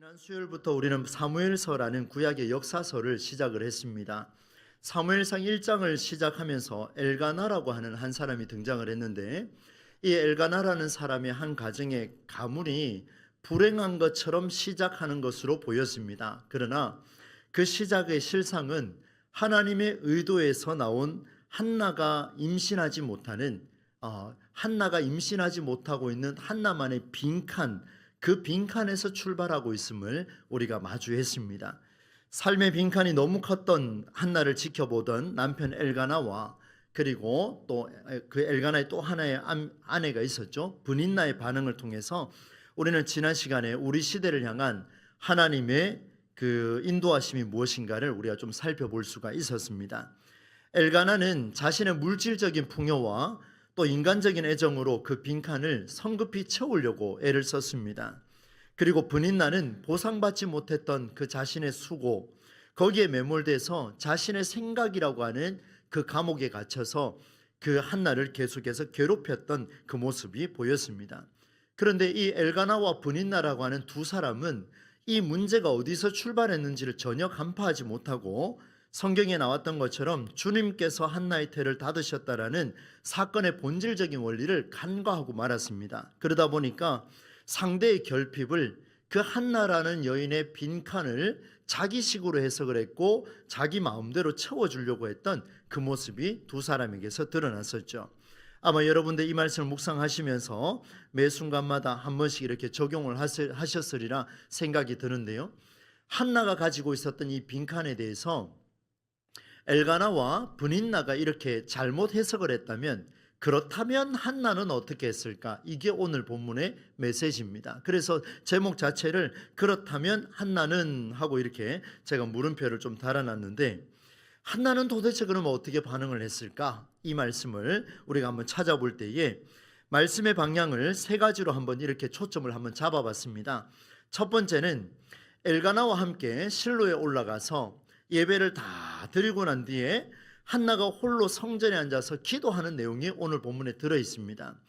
지난 수요일부터 우리는 사무엘서라는 구약의 역사서를 시작을 했습니다. 사무엘상 1장을 시작하면서 엘가나라고 하는 한 사람이 등장을 했는데, 이 엘가나라는 사람의 한 가정의 가문이 불행한 것처럼 시작하는 것으로 보였습니다. 그러나 그 시작의 실상은 하나님의 의도에서 나온 한나가 임신하지 못하고 있는 한나만의 빈칸, 그 빈칸에서 출발하고 있음을 우리가 마주했습니다. 삶의 빈칸이 너무 컸던 한나를 지켜보던 남편 엘가나와, 그리고 또 그 엘가나의 또 하나의 아내가 있었죠. 브닌나의 반응을 통해서 우리는 지난 시간에 우리 시대를 향한 하나님의 그 인도하심이 무엇인가를 우리가 좀 살펴볼 수가 있었습니다. 엘가나는 자신의 물질적인 풍요와 또 인간적인 애정으로 그 빈칸을 성급히 채우려고 애를 썼습니다. 그리고 브닌나는 보상받지 못했던 그 자신의 수고, 거기에 매몰돼서 자신의 생각이라고 하는 그 감옥에 갇혀서 그 한나를 계속해서 괴롭혔던 그 모습이 보였습니다. 그런데 이 엘가나와 브닌나라고 하는 두 사람은 이 문제가 어디서 출발했는지를 전혀 간파하지 못하고 성경에 나왔던 것처럼 주님께서 한나의 태를 닫으셨다라는 사건의 본질적인 원리를 간과하고 말았습니다. 그러다 보니까 상대의 결핍을, 그 한나라는 여인의 빈칸을 자기식으로 해석을 했고 자기 마음대로 채워주려고 했던 그 모습이 두 사람에게서 드러났었죠. 아마 여러분들 이 말씀을 묵상하시면서 매 순간마다 한 번씩 이렇게 적용을 하셨으리라 생각이 드는데요. 한나가 가지고 있었던 이 빈칸에 대해서 엘가나와 브닌나가 이렇게 잘못 해석을 했다면, 그렇다면 한나는 어떻게 했을까? 이게 오늘 본문의 메시지입니다. 그래서 제목 자체를 그렇다면 한나는 하고 이렇게 제가 물음표를 좀 달아놨는데, 한나는 도대체 그러면 어떻게 반응을 했을까? 이 말씀을 우리가 한번 찾아볼 때에 말씀의 방향을 세 가지로 한번 이렇게 초점을 한번 잡아봤습니다. 첫 번째는 엘가나와 함께 실로에 올라가서 예배를 다 드리고 난 뒤에 한나가 홀로 성전에 앉아서 기도하는 내용이 오늘 본문에 들어 있습니다.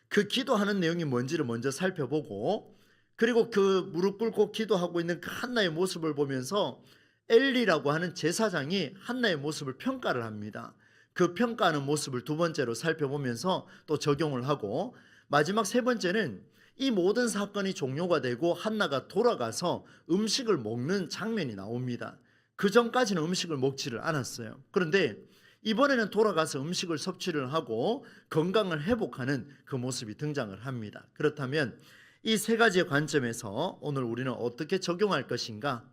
그 기도하는 내용이 뭔지를 먼저 살펴보고, 그리고 그 무릎 꿇고 기도하고 있는 그 한나의 모습을 보면서 엘리라고 하는 제사장이 한나의 모습을 평가를 합니다. 그 평가하는 모습을 두 번째로 살펴보면서 또 적용을 하고, 마지막 세 번째는 이 모든 사건이 종료가 되고 한나가 돌아가서 음식을 먹는 장면이 나옵니다. 그 전까지는 음식을 먹지를 않았어요. 그런데 이번에는 돌아가서 음식을 섭취를 하고 건강을 회복하는 그 모습이 등장을 합니다. 그렇다면 이 세 가지의 관점에서 오늘 우리는 어떻게 적용할 것인가?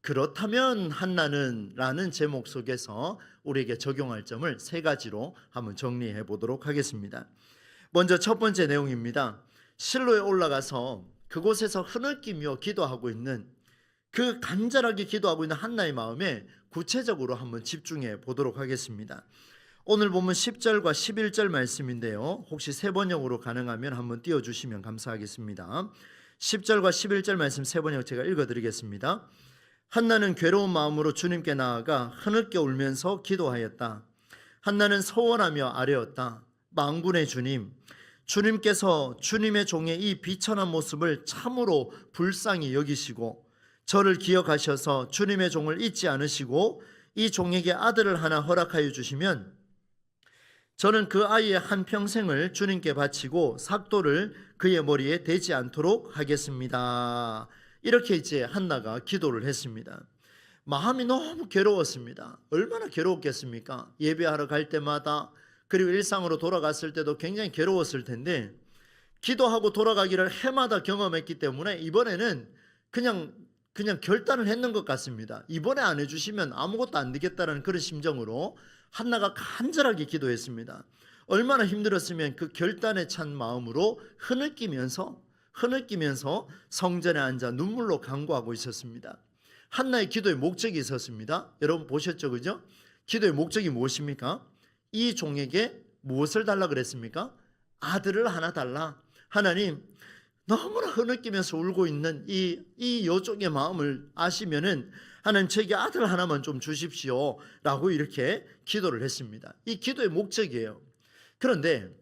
그렇다면 한나는 라는 제목 속에서 우리에게 적용할 점을 세 가지로 한번 정리해 보도록 하겠습니다. 먼저 첫 번째 내용입니다. 실로에 올라가서 그곳에서 흐느끼며 기도하고 있는, 그 간절하게 기도하고 있는 한나의 마음에 구체적으로 한번 집중해 보도록 하겠습니다. 오늘 보면 10절과 11절 말씀인데요. 혹시 세 번역으로 가능하면 한번 띄워주시면 감사하겠습니다. 10절과 11절 말씀 세 번역 제가 읽어드리겠습니다. 한나는 괴로운 마음으로 주님께 나아가 흐느껴 울면서 기도하였다. 한나는 서원하며 아뢰었다. 만군의 주님, 주님께서 주님의 종의 이 비천한 모습을 참으로 불쌍히 여기시고 저를 기억하셔서 주님의 종을 잊지 않으시고 이 종에게 아들을 하나 허락하여 주시면 저는 그 아이의 한평생을 주님께 바치고 삭도를 그의 머리에 대지 않도록 하겠습니다. 이렇게 이제 한나가 기도를 했습니다. 마음이 너무 괴로웠습니다. 얼마나 괴로웠겠습니까? 예배하러 갈 때마다, 그리고 일상으로 돌아갔을 때도 굉장히 괴로웠을 텐데, 기도하고 돌아가기를 해마다 경험했기 때문에 이번에는 그냥 결단을 했는 것 같습니다. 이번에 안 해주시면 아무것도 안 되겠다는 그런 심정으로 한나가 간절하게 기도했습니다. 얼마나 힘들었으면 그 결단에 찬 마음으로 흐느끼면서 성전에 앉아 눈물로 간구하고 있었습니다. 한나의 기도의 목적이 있었습니다. 여러분 보셨죠, 그죠? 기도의 목적이 무엇입니까? 이 종에게 무엇을 달라 그랬습니까? 아들을 하나 달라. 하나님, 너무나 흐느끼면서 울고 있는 이 여종의 마음을 아시면은 하나님, 저에게 아들 하나만 좀 주십시오 라고 이렇게 기도를 했습니다. 이 기도의 목적이에요. 그런데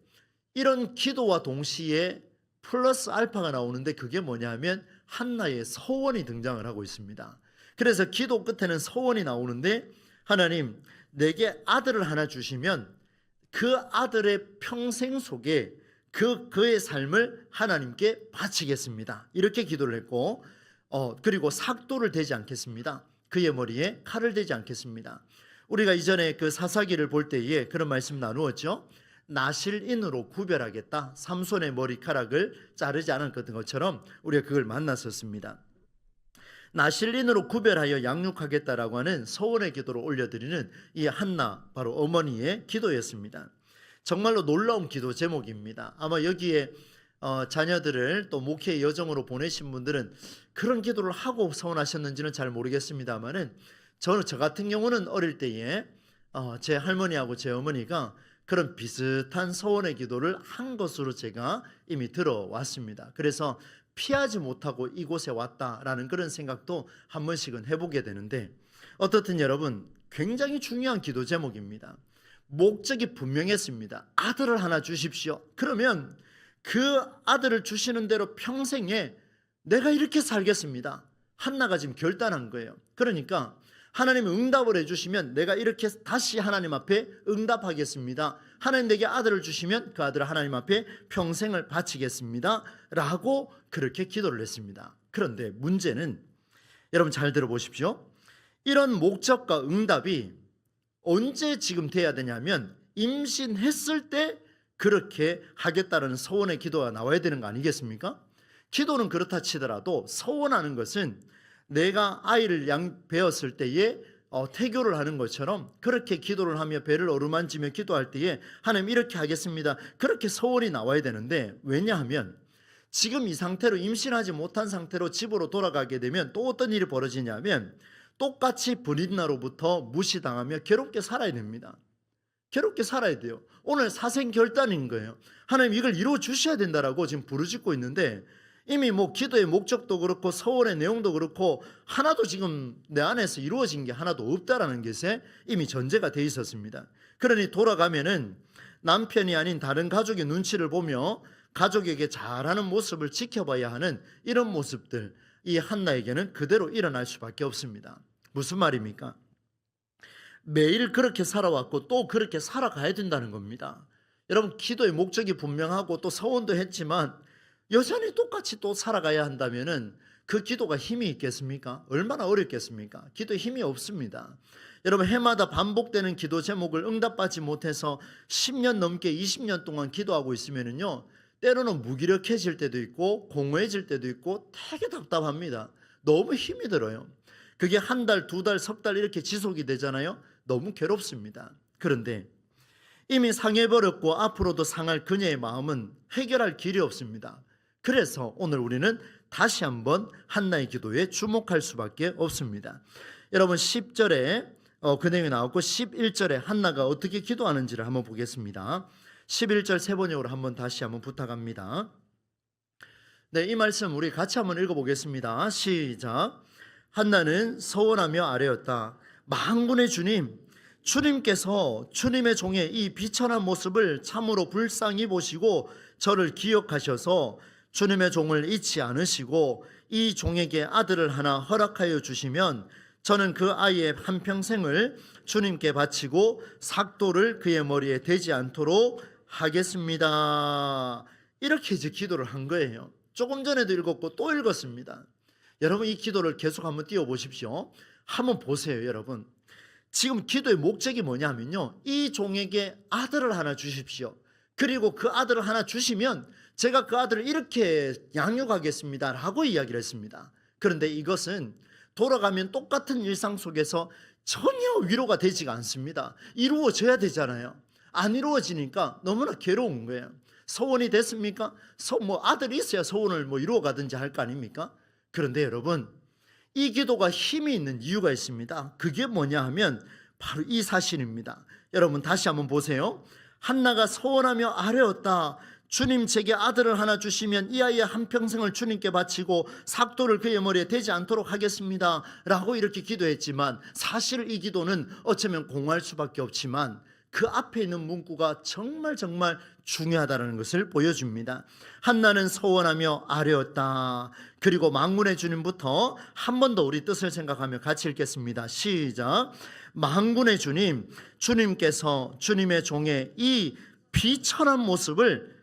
이런 기도와 동시에 플러스 알파가 나오는데, 그게 뭐냐 하면 한나의 소원이 등장을 하고 있습니다. 그래서 기도 끝에는 소원이 나오는데, 하나님 내게 아들을 하나 주시면 그 아들의 평생 속에 그의 삶을 하나님께 바치겠습니다. 이렇게 기도를 했고, 그리고 삭도를 대지 않겠습니다. 그의 머리에 칼을 대지 않겠습니다. 우리가 이전에 그 사사기를 볼 때에 그런 말씀 나누었죠. 나실인으로 구별하겠다. 삼손의 머리카락을 자르지 않은 것처럼 우리가 그걸 만났었습니다. 나실인으로 구별하여 양육하겠다라고 하는 소원의 기도를 올려드리는 이 한나, 바로 어머니의 기도였습니다. 정말로 놀라운 기도 제목입니다. 아마 여기에 자녀들을 또 목회 여정으로 보내신 분들은 그런 기도를 하고 서원하셨는지는 잘 모르겠습니다만은, 저 같은 경우는 어릴 때에 제 할머니하고 제 어머니가 그런 비슷한 소원의 기도를 한 것으로 제가 이미 들어왔습니다. 그래서 피하지 못하고 이곳에 왔다라는 그런 생각도 한 번씩은 해보게 되는데, 어떻든 여러분, 굉장히 중요한 기도 제목입니다. 목적이 분명했습니다. 아들을 하나 주십시오. 그러면 그 아들을 주시는 대로 평생에 내가 이렇게 살겠습니다. 한나가 지금 결단한 거예요. 그러니까 하나님이 응답을 해주시면 내가 이렇게 다시 하나님 앞에 응답하겠습니다. 하나님 내게 아들을 주시면 그 아들을 하나님 앞에 평생을 바치겠습니다 라고 그렇게 기도를 했습니다. 그런데 문제는, 여러분 잘 들어보십시오. 이런 목적과 응답이 언제 지금 돼야 되냐면, 임신했을 때 그렇게 하겠다는 소원의 기도가 나와야 되는 거 아니겠습니까? 기도는 그렇다 치더라도 소원하는 것은 내가 아이를 배었을 때에 태교를 하는 것처럼 그렇게 기도를 하며 배를 어루만지며 기도할 때에 하나님 이렇게 하겠습니다, 그렇게 소원이 나와야 되는데, 왜냐하면 지금 이 상태로 임신하지 못한 상태로 집으로 돌아가게 되면 또 어떤 일이 벌어지냐면, 똑같이 불인나로부터 무시당하며 괴롭게 살아야 됩니다. 괴롭게 살아야 돼요. 오늘 사생결단인 거예요. 하나님 이걸 이루어 주셔야 된다라고 지금 부르짖고 있는데, 이미 기도의 목적도 그렇고 소원의 내용도 그렇고 하나도 지금 내 안에서 이루어진 게 하나도 없다라는 것에 이미 전제가 돼 있었습니다. 그러니 돌아가면은 남편이 아닌 다른 가족의 눈치를 보며 가족에게 잘하는 모습을 지켜봐야 하는 이런 모습들, 이 한나에게는 그대로 일어날 수밖에 없습니다. 무슨 말입니까? 매일 그렇게 살아왔고 또 그렇게 살아가야 된다는 겁니다. 여러분, 기도의 목적이 분명하고 또 소원도 했지만 여전히 똑같이 또 살아가야 한다면은 그 기도가 힘이 있겠습니까? 얼마나 어렵겠습니까? 기도에 힘이 없습니다. 여러분, 해마다 반복되는 기도 제목을 응답받지 못해서 10년 넘게 20년 동안 기도하고 있으면은요, 때로는 무기력해질 때도 있고 공허해질 때도 있고 되게 답답합니다. 너무 힘이 들어요. 그게 한 달, 두 달, 석 달 이렇게 지속이 되잖아요. 너무 괴롭습니다. 그런데 이미 상해버렸고 앞으로도 상할 그녀의 마음은 해결할 길이 없습니다. 그래서 오늘 우리는 다시 한번 한나의 기도에 주목할 수밖에 없습니다. 여러분, 10절에 그 내용이 나왔고 11절에 한나가 어떻게 기도하는지를 한번 보겠습니다. 11절 세 번역으로 한번 다시 한번 부탁합니다. 네, 이 말씀 우리 같이 한번 읽어보겠습니다. 시작. 한나는 서원하며 아뢰었다. 만군의 주님, 주님께서 주님의 종의 이 비천한 모습을 참으로 불쌍히 보시고 저를 기억하셔서 주님의 종을 잊지 않으시고 이 종에게 아들을 하나 허락하여 주시면 저는 그 아이의 한평생을 주님께 바치고 삭도를 그의 머리에 대지 않도록 하겠습니다. 이렇게 이제 기도를 한 거예요. 조금 전에도 읽었고 또 읽었습니다. 여러분, 이 기도를 계속 한번 띄워보십시오. 한번 보세요. 여러분, 지금 기도의 목적이 뭐냐면요, 이 종에게 아들을 하나 주십시오. 그리고 그 아들을 하나 주시면 제가 그 아들을 이렇게 양육하겠습니다 라고 이야기를 했습니다. 그런데 이것은 돌아가면 똑같은 일상 속에서 전혀 위로가 되지가 않습니다. 이루어져야 되잖아요. 안 이루어지니까 너무나 괴로운 거예요. 소원이 됐습니까? 아들이 있어야 소원을 이루어가든지 할 거 아닙니까? 그런데 여러분, 이 기도가 힘이 있는 이유가 있습니다. 그게 뭐냐 하면 바로 이 사실입니다. 여러분, 다시 한번 보세요. 한나가 소원하며 아뢰었다. 주님, 제게 아들을 하나 주시면 이 아이의 한평생을 주님께 바치고 삭도를 그의 머리에 대지 않도록 하겠습니다 라고 이렇게 기도했지만, 사실 이 기도는 어쩌면 공허할 수밖에 없지만 그 앞에 있는 문구가 정말 중요하다는 것을 보여줍니다. 한나는 서원하며 아뢰었다. 그리고 만군의 주님부터 한 번 더 우리 뜻을 생각하며 같이 읽겠습니다. 시작. 만군의 주님, 주님께서 주님의 종의 이 비천한 모습을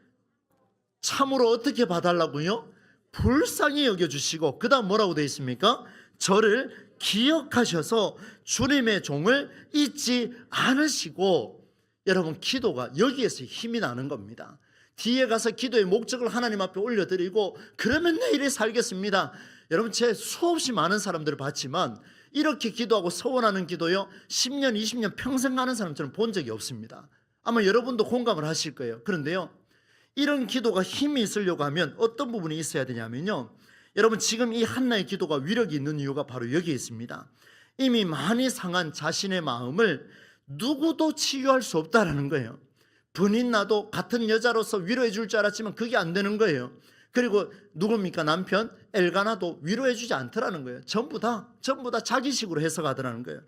참으로 어떻게 봐달라고요? 불쌍히 여겨주시고, 그 다음 뭐라고 되어 있습니까? 저를 기억하셔서 주님의 종을 잊지 않으시고. 여러분, 기도가 여기에서 힘이 나는 겁니다. 뒤에 가서 기도의 목적을 하나님 앞에 올려드리고 그러면 내 일에 살겠습니다. 여러분, 제 수없이 많은 사람들을 봤지만 이렇게 기도하고 서원하는 기도요 10년 20년 평생 가는 사람 저는 본 적이 없습니다. 아마 여러분도 공감을 하실 거예요. 그런데요, 이런 기도가 힘이 있으려고 하면 어떤 부분이 있어야 되냐면요, 여러분, 지금 이 한나의 기도가 위력이 있는 이유가 바로 여기에 있습니다. 이미 많이 상한 자신의 마음을 누구도 치유할 수 없다라는 거예요. 분인 나도 같은 여자로서 위로해 줄 줄 알았지만 그게 안 되는 거예요. 그리고 누굽니까? 남편 엘가나도 위로해 주지 않더라는 거예요. 전부 다 자기식으로 해석하더라는 거예요.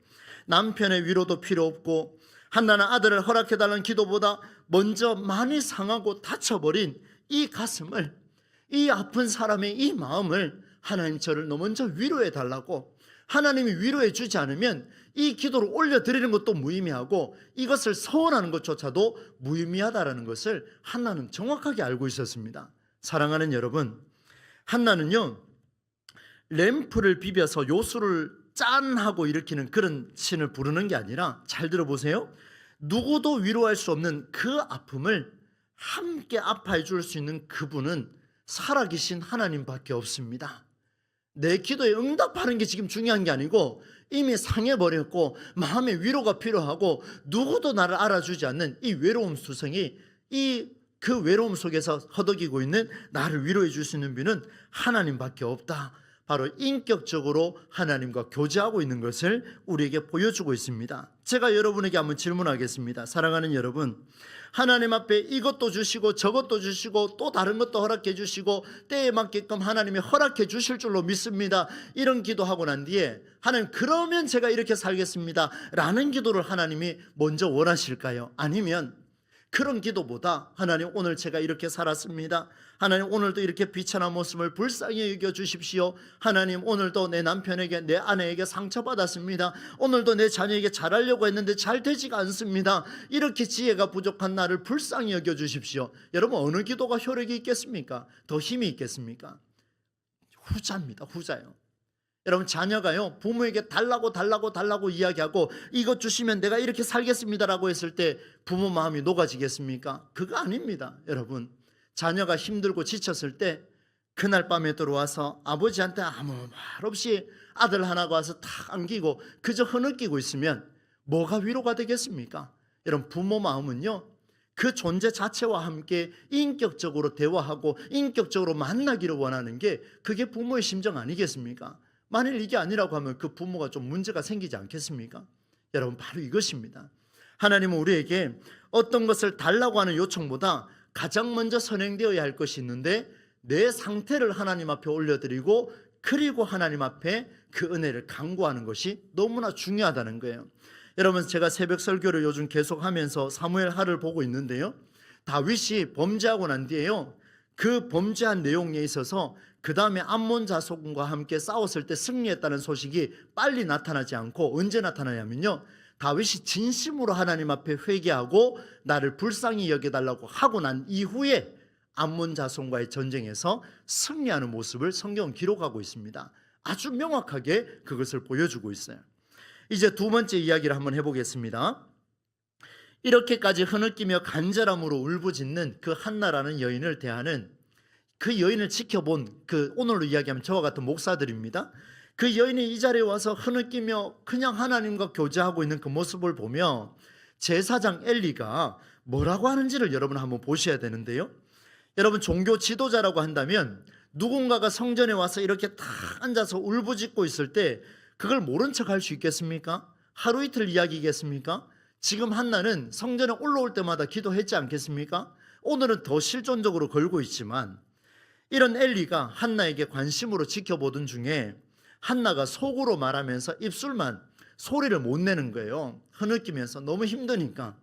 남편의 위로도 필요 없고, 한나는 아들을 허락해 달라는 기도보다 먼저 많이 상하고 다쳐버린 이 가슴을, 이 아픈 사람의 이 마음을 하나님 저를 너 먼저 위로해 달라고, 하나님이 위로해 주지 않으면 이 기도를 올려드리는 것도 무의미하고 이것을 서원하는 것조차도 무의미하다라는 것을 한나는 정확하게 알고 있었습니다. 사랑하는 여러분, 한나는요 램프를 비벼서 요술을 짠 하고 일으키는 그런 신을 부르는 게 아니라, 잘 들어보세요, 누구도 위로할 수 없는 그 아픔을 함께 아파해 줄 수 있는 그분은 살아계신 하나님밖에 없습니다. 내 기도에 응답하는 게 지금 중요한 게 아니고 이미 상해버렸고 마음의 위로가 필요하고 누구도 나를 알아주지 않는 이 외로움 수성이, 그 외로움 속에서 허덕이고 있는 나를 위로해 줄 수 있는 분은 하나님밖에 없다. 바로 인격적으로 하나님과 교제하고 있는 것을 우리에게 보여주고 있습니다. 제가 여러분에게 한번 질문하겠습니다. 사랑하는 여러분, 하나님 앞에 이것도 주시고 저것도 주시고 또 다른 것도 허락해 주시고 때에 맞게끔 하나님이 허락해 주실 줄로 믿습니다. 이런 기도하고 난 뒤에 하나님, 그러면 제가 이렇게 살겠습니다 라는 기도를 하나님이 먼저 원하실까요? 아니면 그런 기도보다 하나님, 오늘 제가 이렇게 살았습니다, 하나님 오늘도 이렇게 비천한 모습을 불쌍히 여겨주십시오, 하나님 오늘도 내 남편에게 내 아내에게 상처받았습니다, 오늘도 내 자녀에게 잘하려고 했는데 잘 되지가 않습니다, 이렇게 지혜가 부족한 나를 불쌍히 여겨주십시오. 여러분, 어느 기도가 효력이 있겠습니까? 더 힘이 있겠습니까? 후자입니다. 후자요. 여러분, 자녀가요 부모에게 달라고 이야기하고 이것 주시면 내가 이렇게 살겠습니다라고 했을 때 부모 마음이 녹아지겠습니까? 그거 아닙니다. 여러분, 자녀가 힘들고 지쳤을 때 그날 밤에 들어와서 아버지한테 아무 말 없이 아들 하나가 와서 탁 안기고 그저 흐느끼고 있으면 뭐가 위로가 되겠습니까? 여러분, 부모 마음은요 그 존재 자체와 함께 인격적으로 대화하고 인격적으로 만나기를 원하는 게, 그게 부모의 심정 아니겠습니까? 만일 이게 아니라고 하면 그 부모가 좀 문제가 생기지 않겠습니까? 여러분, 바로 이것입니다. 하나님은 우리에게 어떤 것을 달라고 하는 요청보다 가장 먼저 선행되어야 할 것이 있는데, 내 상태를 하나님 앞에 올려드리고 그리고 하나님 앞에 그 은혜를 간구하는 것이 너무나 중요하다는 거예요. 여러분, 제가 새벽 설교를 요즘 계속하면서 사무엘 하를 보고 있는데요, 다윗이 범죄하고 난 뒤에요, 그 범죄한 내용에 있어서 그 다음에 암몬 자손과 함께 싸웠을 때 승리했다는 소식이 빨리 나타나지 않고 언제 나타나냐면요, 다윗이 진심으로 하나님 앞에 회개하고 나를 불쌍히 여겨달라고 하고 난 이후에 암몬 자손과의 전쟁에서 승리하는 모습을 성경은 기록하고 있습니다. 아주 명확하게 그것을 보여주고 있어요. 이제 두 번째 이야기를 한번 해보겠습니다. 이렇게까지 흐느끼며 간절함으로 울부짖는 그 한나라는 여인을 대하는, 그 여인을 지켜본 오늘로 이야기하면 저와 같은 목사들입니다. 그 여인이 이 자리에 와서 흐느끼며 그냥 하나님과 교제하고 있는 그 모습을 보며 제사장 엘리가 뭐라고 하는지를 여러분 한번 보셔야 되는데요, 여러분, 종교 지도자라고 한다면 누군가가 성전에 와서 이렇게 탁 앉아서 울부짖고 있을 때 그걸 모른 척 할 수 있겠습니까? 하루 이틀 이야기겠습니까? 지금 한나는 성전에 올라올 때마다 기도했지 않겠습니까? 오늘은 더 실존적으로 걸고 있지만, 이런 엘리가 한나에게 관심으로 지켜보던 중에 한나가 속으로 말하면서 입술만 소리를 못 내는 거예요. 흐느끼면서 너무 힘드니까.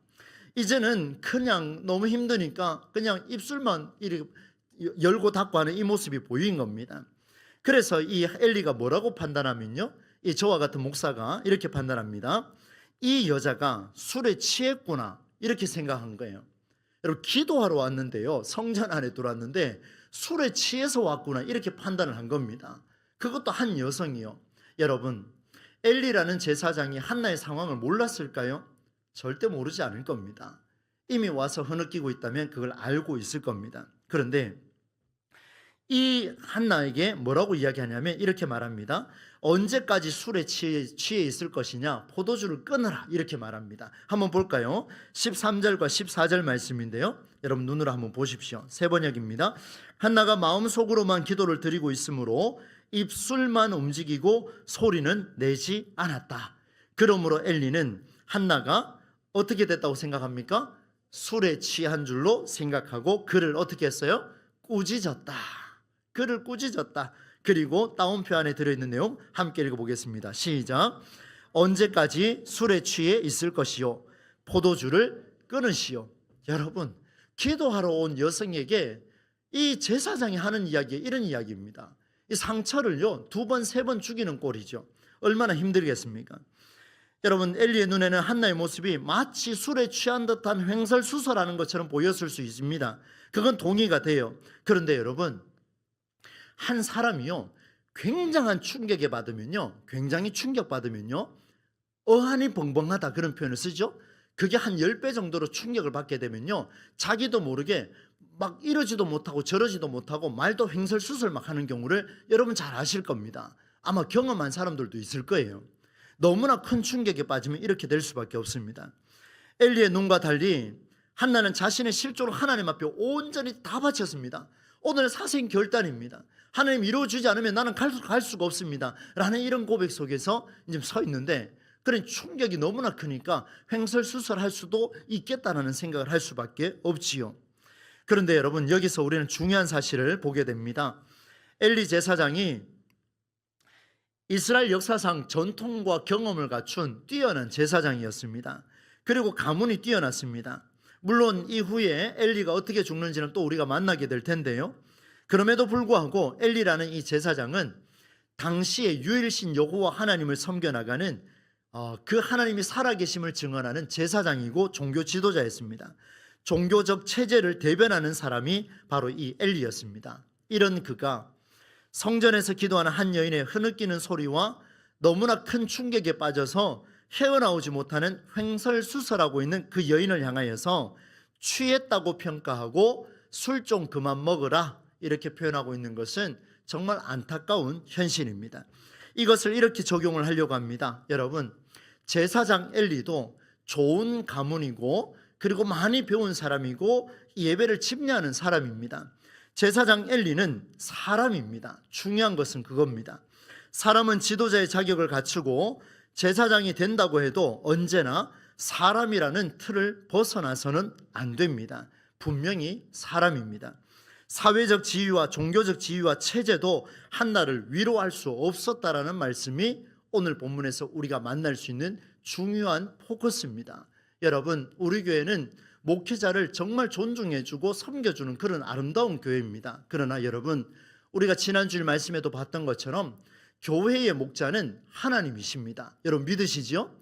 이제는 그냥 너무 힘드니까 그냥 입술만 이렇게 열고 닫고 하는 이 모습이 보인 겁니다. 그래서 이 엘리가 뭐라고 판단하면요, 이 저와 같은 목사가 이렇게 판단합니다. 이 여자가 술에 취했구나, 이렇게 생각한 거예요. 여러분, 기도하러 왔는데요, 성전 안에 들어왔는데 술에 취해서 왔구나, 이렇게 판단을 한 겁니다. 그것도 한 여성이요. 여러분, 엘리라는 제사장이 한나의 상황을 몰랐을까요? 절대 모르지 않을 겁니다. 이미 와서 흐느끼고 있다면 그걸 알고 있을 겁니다. 그런데 이 한나에게 뭐라고 이야기하냐면 이렇게 말합니다. 언제까지 술에 취해 있을 것이냐, 포도주를 끊으라, 이렇게 말합니다. 한번 볼까요? 13절과 14절 말씀인데요, 여러분 눈으로 한번 보십시오. 세 번역입니다. 한나가 마음속으로만 기도를 드리고 있으므로 입술만 움직이고 소리는 내지 않았다. 그러므로 엘리는 한나가 어떻게 됐다고 생각합니까? 술에 취한 줄로 생각하고 그를 어떻게 했어요? 꾸짖었다. 그를 꾸짖었다. 그리고 따옴표 안에 들어있는 내용 함께 읽어보겠습니다. 시작. 언제까지 술에 취해 있을 것이요, 포도주를 끊으시오. 여러분, 기도하러 온 여성에게 이 제사장이 하는 이야기, 이런 이야기입니다. 이 상처를요 2번, 3번 죽이는 꼴이죠. 얼마나 힘들겠습니까? 여러분, 엘리의 눈에는 한나의 모습이 마치 술에 취한 듯한 횡설수설하는 것처럼 보였을 수 있습니다. 그건 동의가 돼요. 그런데 여러분, 한 사람이요 굉장한 충격에 받으면요, 굉장히 충격받으면요 어안이 벙벙하다, 그런 표현을 쓰죠. 그게 한 10배 정도로 충격을 받게 되면요, 자기도 모르게 막 이러지도 못하고 저러지도 못하고 말도 횡설수설 막 하는 경우를 여러분 잘 아실 겁니다. 아마 경험한 사람들도 있을 거예요. 너무나 큰 충격에 빠지면 이렇게 될 수밖에 없습니다. 엘리의 눈과 달리 한나는 자신의 실조로 하나님 앞에 온전히 다 바쳤습니다. 오늘 사생 결단입니다. 하나님 이루어주지 않으면 나는 갈 수가 없습니다 라는 이런 고백 속에서 이제 서 있는데, 그런 충격이 너무나 크니까 횡설수설할 수도 있겠다라는 생각을 할 수밖에 없지요. 그런데 여러분, 여기서 우리는 중요한 사실을 보게 됩니다. 엘리 제사장이 이스라엘 역사상 전통과 경험을 갖춘 뛰어난 제사장이었습니다. 그리고 가문이 뛰어났습니다. 물론 이후에 엘리가 어떻게 죽는지는 또 우리가 만나게 될 텐데요, 그럼에도 불구하고 엘리라는 이 제사장은 당시에 유일신 여호와 하나님을 섬겨나가는 그 하나님이 살아계심을 증언하는 제사장이고 종교 지도자였습니다. 종교적 체제를 대변하는 사람이 바로 이 엘리였습니다. 이런 그가 성전에서 기도하는 한 여인의 흐느끼는 소리와 너무나 큰 충격에 빠져서 헤어나오지 못하는 횡설수설하고 있는 그 여인을 향하여서 취했다고 평가하고 술 좀 그만 먹으라, 이렇게 표현하고 있는 것은 정말 안타까운 현실입니다. 이것을 이렇게 적용을 하려고 합니다. 여러분, 제사장 엘리도 좋은 가문이고 그리고 많이 배운 사람이고 예배를 집례하는 사람입니다. 제사장 엘리는 사람입니다. 중요한 것은 그겁니다. 사람은 지도자의 자격을 갖추고 제사장이 된다고 해도 언제나 사람이라는 틀을 벗어나서는 안 됩니다. 분명히 사람입니다. 사회적 지위와 종교적 지위와 체제도 한나를 위로할 수 없었다라는 말씀이 오늘 본문에서 우리가 만날 수 있는 중요한 포커스입니다. 여러분, 우리 교회는 목회자를 정말 존중해주고 섬겨주는 그런 아름다운 교회입니다. 그러나 여러분, 우리가 지난주일 말씀에도 봤던 것처럼 교회의 목자는 하나님이십니다. 여러분 믿으시죠?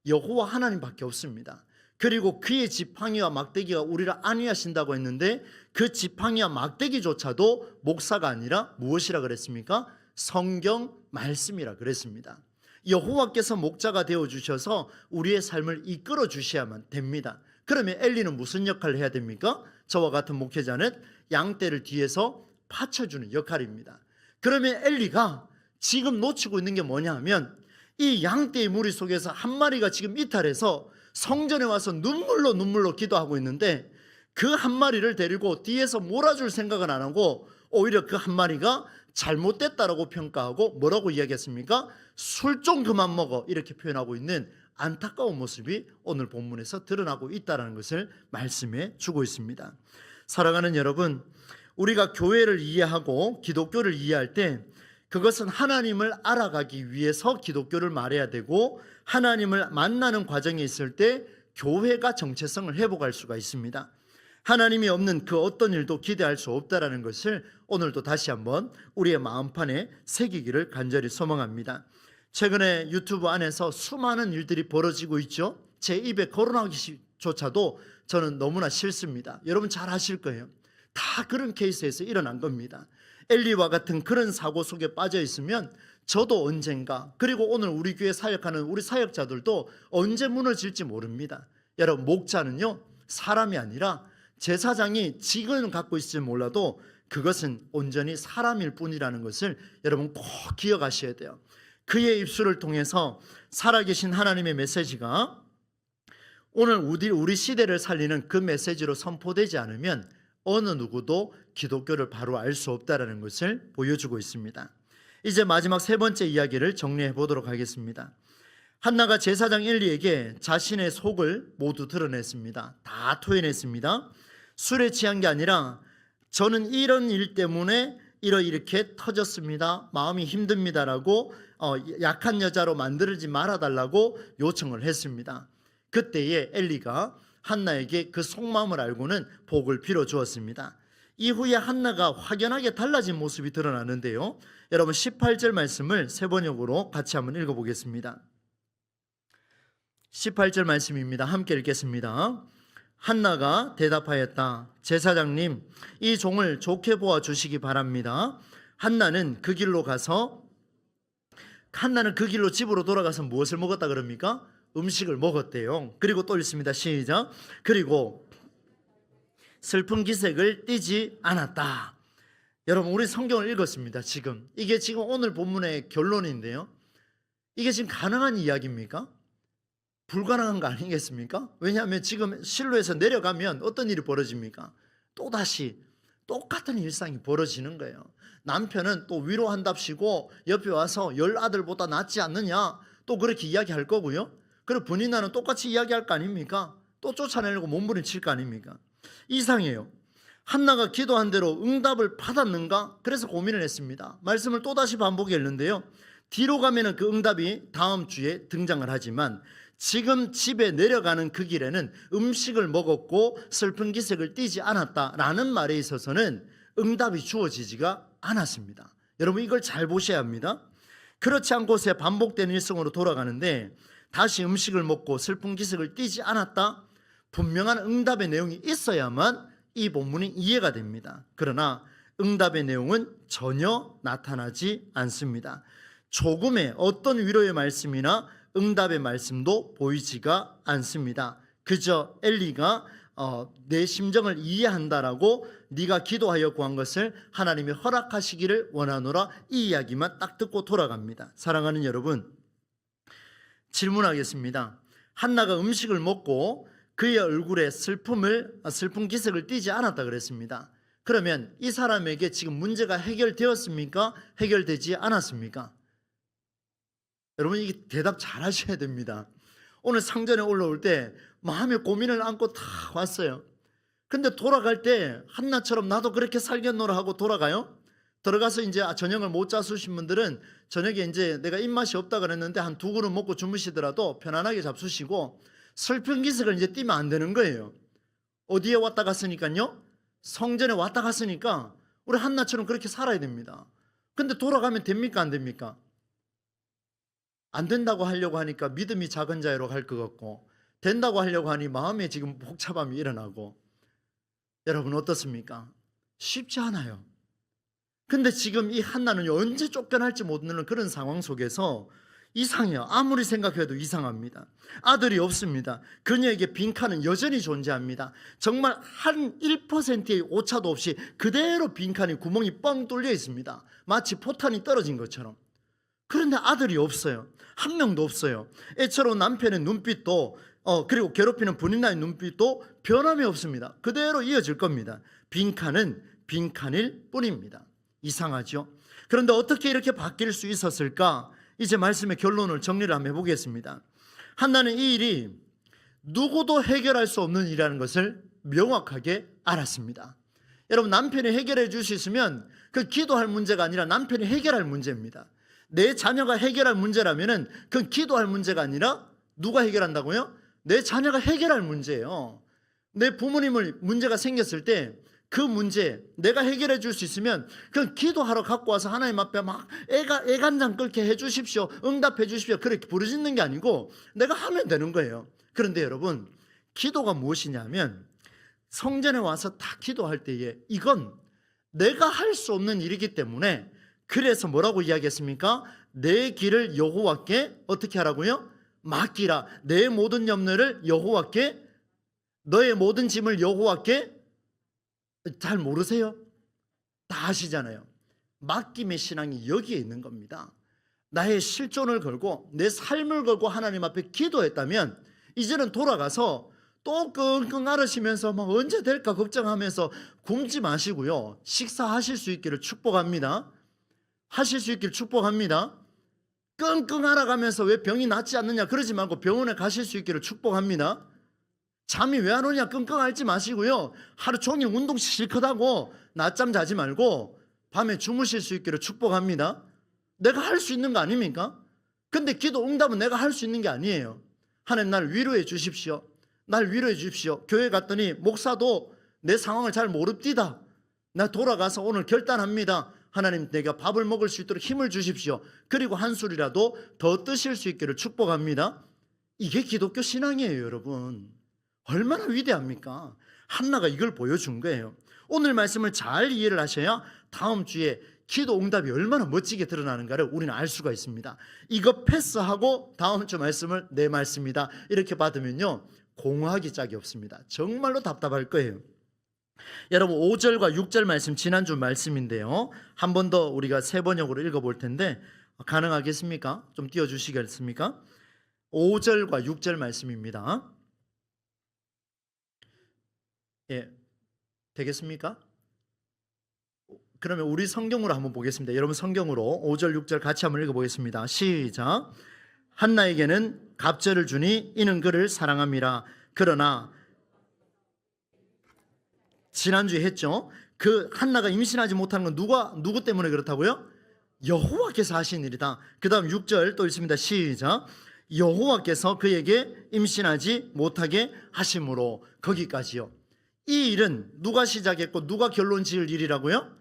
여호와 하나님밖에 없습니다. 그리고 그의 지팡이와 막대기가 우리를 안위하신다고 했는데 그 지팡이와 막대기조차도 목사가 아니라 무엇이라 그랬습니까? 성경 말씀이라 그랬습니다. 여호와께서 목자가 되어주셔서 우리의 삶을 이끌어 주셔야만 됩니다. 그러면 엘리는 무슨 역할을 해야 됩니까? 저와 같은 목회자는 양떼를 뒤에서 파쳐주는 역할입니다. 그러면 엘리가 지금 놓치고 있는 게 뭐냐 하면 이 양떼의 무리 속에서 한 마리가 지금 이탈해서 성전에 와서 눈물로 기도하고 있는데 그 한 마리를 데리고 뒤에서 몰아줄 생각은 안 하고 오히려 그 한 마리가 잘못됐다라고 평가하고 뭐라고 이야기했습니까? 술 좀 그만 먹어, 이렇게 표현하고 있는 안타까운 모습이 오늘 본문에서 드러나고 있다는 것을 말씀해 주고 있습니다. 사랑하는 여러분, 우리가 교회를 이해하고 기독교를 이해할 때 그것은 하나님을 알아가기 위해서 기독교를 말해야 되고 하나님을 만나는 과정에 있을 때 교회가 정체성을 회복할 수가 있습니다. 하나님이 없는 그 어떤 일도 기대할 수 없다라는 것을 오늘도 다시 한번 우리의 마음판에 새기기를 간절히 소망합니다. 최근에 유튜브 안에서 수많은 일들이 벌어지고 있죠. 제 입에 거론하기조차도 저는 너무나 싫습니다. 여러분 잘 아실 거예요. 다 그런 케이스에서 일어난 겁니다. 엘리와 같은 그런 사고 속에 빠져 있으면 저도 언젠가, 그리고 오늘 우리 교회 사역하는 우리 사역자들도 언제 무너질지 모릅니다. 여러분, 목자는요 사람이 아니라 제사장이 직을 갖고 있을지 몰라도 그것은 온전히 사람일 뿐이라는 것을 여러분 꼭 기억하셔야 돼요. 그의 입술을 통해서 살아계신 하나님의 메시지가 오늘 우리 시대를 살리는 그 메시지로 선포되지 않으면 어느 누구도 기독교를 바로 알 수 없다는 것을 보여주고 있습니다. 이제 마지막 세 번째 이야기를 정리해 보도록 하겠습니다. 한나가 제사장 엘리에게 자신의 속을 모두 드러냈습니다. 다 토해냈습니다. 술에 취한 게 아니라 저는 이런 일 때문에 이렇게 터졌습니다. 마음이 힘듭니다라고 약한 여자로 만들지 말아달라고 요청을 했습니다. 그때에 엘리가 한나에게 그 속마음을 알고는 복을 빌어주었습니다. 이후에 한나가 확연하게 달라진 모습이 드러나는데요. 여러분 18절 말씀을 세 번역으로 같이 한번 읽어보겠습니다. 18절 말씀입니다. 함께 읽겠습니다. 한나가 대답하였다. 제사장님, 이 종을 좋게 보아 주시기 바랍니다. 한나는 그 길로 집으로 돌아가서 무엇을 먹었다 그럽니까? 음식을 먹었대요. 그리고 또 읽습니다. 시작. 그리고 슬픈 기색을 띠지 않았다. 여러분, 우리 성경을 읽었습니다. 지금 이게 지금 오늘 본문의 결론인데요. 이게 지금 가능한 이야기입니까? 불가능한 거 아니겠습니까? 왜냐하면 지금 실로에서 내려가면 어떤 일이 벌어집니까? 또다시 똑같은 일상이 벌어지는 거예요. 남편은 또 위로한답시고 옆에 와서 10아들보다 낫지 않느냐 또 그렇게 이야기할 거고요. 그리고 분인나는 똑같이 이야기할 거 아닙니까? 또 쫓아내려고 몸부림칠 거 아닙니까? 이상해요. 한나가 기도한 대로 응답을 받았는가? 그래서 고민을 했습니다. 말씀을 또다시 반복했는데요. 뒤로 가면은 그 응답이 다음 주에 등장을 하지만 지금 집에 내려가는 그 길에는 음식을 먹었고 슬픈 기색을 띠지 않았다라는 말에 있어서는 응답이 주어지지가 않았습니다. 여러분, 이걸 잘 보셔야 합니다. 그렇지 않고서 반복되는 일상으로 돌아가는데 다시 음식을 먹고 슬픈 기색을 띠지 않았다? 분명한 응답의 내용이 있어야만 이 본문이 이해가 됩니다. 그러나 응답의 내용은 전혀 나타나지 않습니다. 조금의 어떤 위로의 말씀이나 응답의 말씀도 보이지가 않습니다. 그저 엘리가 내 심정을 이해한다라고 네가 기도하여 구한 것을 하나님이 허락하시기를 원하노라, 이 이야기만 딱 듣고 돌아갑니다. 사랑하는 여러분, 질문하겠습니다. 한나가 음식을 먹고 그의 얼굴에 슬픈 기색을 띠지 않았다 그랬습니다. 그러면 이 사람에게 지금 문제가 해결되었습니까? 해결되지 않았습니까? 여러분, 이게 대답 잘 하셔야 됩니다. 오늘 상전에 올라올 때 마음의 고민을 안고 다 왔어요. 근데 돌아갈 때 한나처럼 나도 그렇게 살겠노라 하고 돌아가요? 들어가서 이제 저녁을 못 잡수신 분들은 저녁에 이제 내가 입맛이 없다 그랬는데 한 2그릇 먹고 주무시더라도 편안하게 잡수시고, 슬픈 기색을 이제 띠면 안 되는 거예요. 어디에 왔다 갔으니까요? 성전에 왔다 갔으니까 우리 한나처럼 그렇게 살아야 됩니다. 근데 돌아가면 됩니까? 안 됩니까? 안 된다고 하려고 하니까 믿음이 작은 자로 갈 것 같고, 된다고 하려고 하니 마음에 지금 복잡함이 일어나고. 여러분 어떻습니까? 쉽지 않아요. 근데 지금 이 한나는 언제 쫓겨날지 모르는 그런 상황 속에서 이상해요. 아무리 생각해도 이상합니다. 아들이 없습니다. 그녀에게 빈칸은 여전히 존재합니다. 정말 한 1%의 오차도 없이 그대로 빈칸이, 구멍이 뻥 뚫려 있습니다. 마치 포탄이 떨어진 것처럼. 그런데 아들이 없어요. 한 명도 없어요. 애처로운 남편의 눈빛도 그리고 괴롭히는 분인나의 눈빛도 변함이 없습니다. 그대로 이어질 겁니다. 빈칸은 빈칸일 뿐입니다. 이상하죠? 그런데 어떻게 이렇게 바뀔 수 있었을까? 이제 말씀의 결론을 정리를 한번 해보겠습니다. 한나는 이 일이 누구도 해결할 수 없는 일이라는 것을 명확하게 알았습니다. 여러분, 남편이 해결해 줄 수 있으면 그 기도할 문제가 아니라 남편이 해결할 문제입니다. 내 자녀가 해결할 문제라면 그건 기도할 문제가 아니라 누가 해결한다고요? 내 자녀가 해결할 문제예요. 내 부모님을 문제가 생겼을 때 그 문제 내가 해결해 줄 수 있으면 그건 기도하러 갖고 와서 하나님 앞에 막 애간장 끓게 해 주십시오, 응답해 주십시오, 그렇게 부르짖는 게 아니고 내가 하면 되는 거예요. 그런데 여러분, 기도가 무엇이냐면 성전에 와서 다 기도할 때에 이건 내가 할 수 없는 일이기 때문에, 그래서 뭐라고 이야기했습니까? 내 길을 여호와께 어떻게 하라고요? 맡기라. 내 모든 염려를 여호와께, 너의 모든 짐을 여호와께. 잘 모르세요? 다 아시잖아요. 맡김의 신앙이 여기에 있는 겁니다. 나의 실존을 걸고 내 삶을 걸고 하나님 앞에 기도했다면 이제는 돌아가서 또 끙끙 앓으시면서 막 언제 될까 걱정하면서 굶지 마시고요, 식사하실 수 있기를 축복합니다. 하실 수 있기를 축복합니다. 끙끙 앓아가면서 왜 병이 낫지 않느냐 그러지 말고 병원에 가실 수 있기를 축복합니다. 잠이 왜 안 오냐 끙끙 앓지 마시고요, 하루 종일 운동 실컷 하고 낮잠 자지 말고 밤에 주무실 수 있기를 축복합니다. 내가 할 수 있는 거 아닙니까? 근데 기도 응답은 내가 할 수 있는 게 아니에요. 하나님, 날 위로해 주십시오. 날 위로해 주십시오. 교회 갔더니 목사도 내 상황을 잘 모릅디다. 나 돌아가서 오늘 결단합니다. 하나님, 내가 밥을 먹을 수 있도록 힘을 주십시오. 그리고 한 술이라도 더 뜨실 수 있기를 축복합니다. 이게 기독교 신앙이에요, 여러분. 얼마나 위대합니까? 한나가 이걸 보여준 거예요. 오늘 말씀을 잘 이해를 하셔야 다음 주에 기도 응답이 얼마나 멋지게 드러나는가를 우리는 알 수가 있습니다. 이거 패스하고 다음 주 말씀을 내 말씀이다 이렇게 받으면요, 공허하기 짝이 없습니다. 정말로 답답할 거예요. 여러분, 5절과 6절 말씀 지난주 말씀인데요, 한 번 더 우리가 세 번역으로 읽어볼 텐데 가능하겠습니까? 좀 띄워주시겠습니까? 5절과 6절 말씀입니다. 예, 되겠습니까? 그러면 우리 성경으로 한번 보겠습니다. 여러분 성경으로 5절 6절 같이 한번 읽어보겠습니다. 시작. 한나에게는 갑절을 주니 이는 그를 사랑함이라. 그러나 지난주에 했죠. 그 한나가 임신하지 못하는 건 누구 때문에 그렇다고요? 여호와께서 하신 일이다. 그 다음 6절 또 있습니다. 시작. 여호와께서 그에게 임신하지 못하게 하심으로. 거기까지요. 이 일은 누가 시작했고 누가 결론 지을 일이라고요?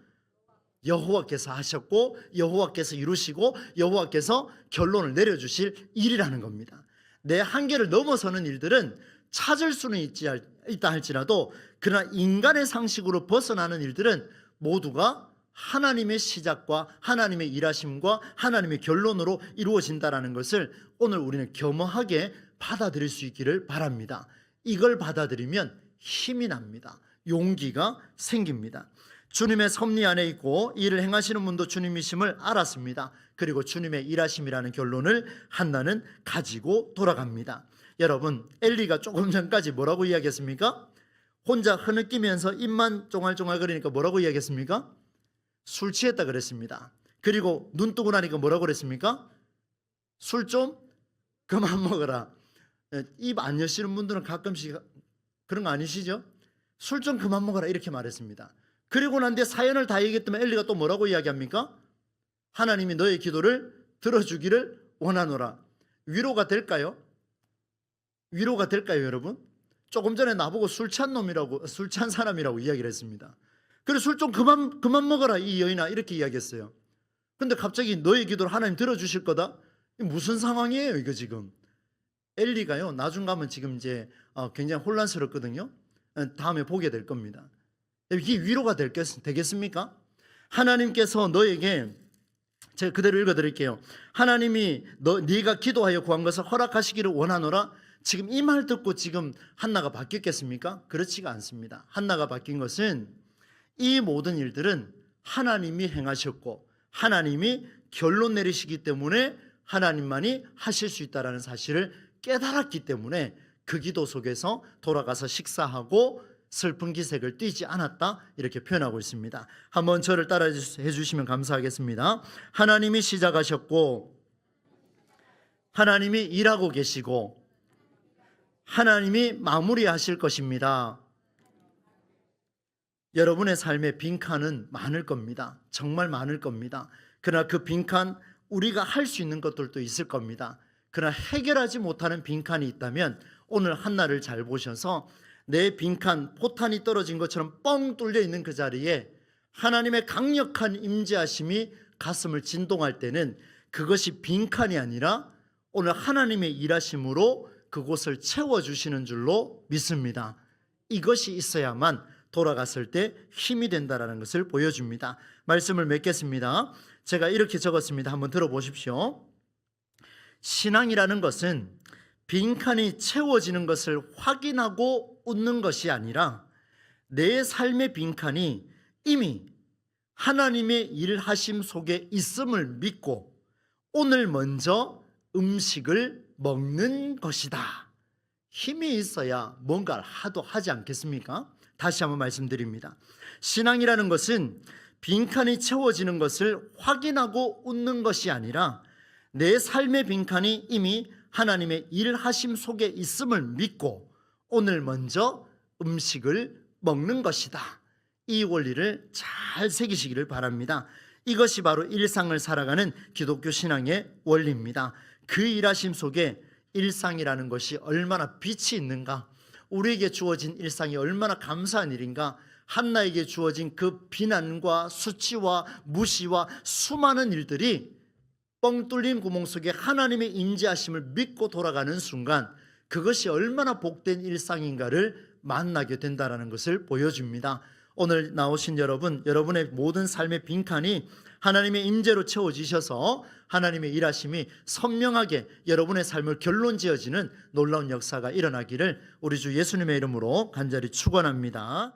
여호와께서 하셨고 여호와께서 이루시고 여호와께서 결론을 내려주실 일이라는 겁니다. 내 한계를 넘어서는 일들은 찾을 수는 있다 할지라도, 그러나 인간의 상식으로 벗어나는 일들은 모두가 하나님의 시작과 하나님의 일하심과 하나님의 결론으로 이루어진다는 것을 오늘 우리는 겸허하게 받아들일 수 있기를 바랍니다. 이걸 받아들이면 힘이 납니다. 용기가 생깁니다. 주님의 섭리 안에 있고 일을 행하시는 분도 주님이심을 알았습니다. 그리고 주님의 일하심이라는 결론을 한나는 가지고 돌아갑니다. 여러분, 엘리가 조금 전까지 뭐라고 이야기했습니까? 혼자 흐느끼면서 입만 쫑알쫑알 거리니까 뭐라고 이야기했습니까? 술 취했다 그랬습니다. 그리고 눈 뜨고 나니까 뭐라고 그랬습니까? 술 좀 그만 먹어라. 입 안 여시는 분들은 가끔씩 그런 거 아니시죠? 술 좀 그만 먹어라 이렇게 말했습니다. 그리고 난 뒤에 사연을 다 얘기했더니 엘리가 또 뭐라고 이야기합니까? 하나님이 너의 기도를 들어주기를 원하노라. 위로가 될까요? 위로가 될까요, 여러분? 조금 전에 나보고 술 찬 사람이라고 이야기를 했습니다. 그래, 술 좀 그만 먹어라 이 여인아 이렇게 이야기했어요. 근데 갑자기 너의 기도를 하나님 들어주실 거다? 무슨 상황이에요 이거 지금? 엘리가요, 나중 가면 지금 이제 굉장히 혼란스럽거든요. 다음에 보게 될 겁니다. 이게 위로가 되겠습니까? 하나님께서 너에게, 제가 그대로 읽어드릴게요. 하나님이 네가 기도하여 구한 것을 허락하시기를 원하노라. 지금 이 말 듣고 지금 한나가 바뀌었겠습니까? 그렇지가 않습니다. 한나가 바뀐 것은 이 모든 일들은 하나님이 행하셨고 하나님이 결론 내리시기 때문에 하나님만이 하실 수 있다는 사실을 깨달았기 때문에 그 기도 속에서 돌아가서 식사하고 슬픈 기색을 띠지 않았다 이렇게 표현하고 있습니다. 한번 저를 따라해 주시면 감사하겠습니다. 하나님이 시작하셨고 하나님이 일하고 계시고 하나님이 마무리하실 것입니다. 여러분의 삶의 빈칸은 많을 겁니다. 정말 많을 겁니다. 그러나 그 빈칸, 우리가 할 수 있는 것들도 있을 겁니다. 그러나 해결하지 못하는 빈칸이 있다면 오늘 한나를 잘 보셔서 내 빈칸 포탄이 떨어진 것처럼 뻥 뚫려 있는 그 자리에 하나님의 강력한 임재하심이 가슴을 진동할 때는 그것이 빈칸이 아니라 오늘 하나님의 일하심으로 그곳을 채워주시는 줄로 믿습니다. 이것이 있어야만 돌아갔을 때 힘이 된다는 것을 보여줍니다. 말씀을 맺겠습니다. 제가 이렇게 적었습니다. 한번 들어보십시오. 신앙이라는 것은 빈칸이 채워지는 것을 확인하고 웃는 것이 아니라 내 삶의 빈칸이 이미 하나님의 일하심 속에 있음을 믿고 오늘 먼저 음식을 먹는 것이다. 힘이 있어야 뭔가를 하지 않겠습니까? 다시 한번 말씀드립니다. 신앙이라는 것은 빈칸이 채워지는 것을 확인하고 웃는 것이 아니라 내 삶의 빈칸이 이미 하나님의 일하심 속에 있음을 믿고 오늘 먼저 음식을 먹는 것이다. 이 원리를 잘 새기시기를 바랍니다. 이것이 바로 일상을 살아가는 기독교 신앙의 원리입니다. 그 일하심 속에 일상이라는 것이 얼마나 빛이 있는가, 우리에게 주어진 일상이 얼마나 감사한 일인가, 한나에게 주어진 그 비난과 수치와 무시와 수많은 일들이 뻥 뚫린 구멍 속에 하나님의 임재하심을 믿고 돌아가는 순간 그것이 얼마나 복된 일상인가를 만나게 된다는 것을 보여줍니다. 오늘 나오신 여러분, 여러분의 모든 삶의 빈칸이 하나님의 임재로 채워지셔서 하나님의 일하심이 선명하게 여러분의 삶을 결론지어지는 놀라운 역사가 일어나기를 우리 주 예수님의 이름으로 간절히 축원합니다.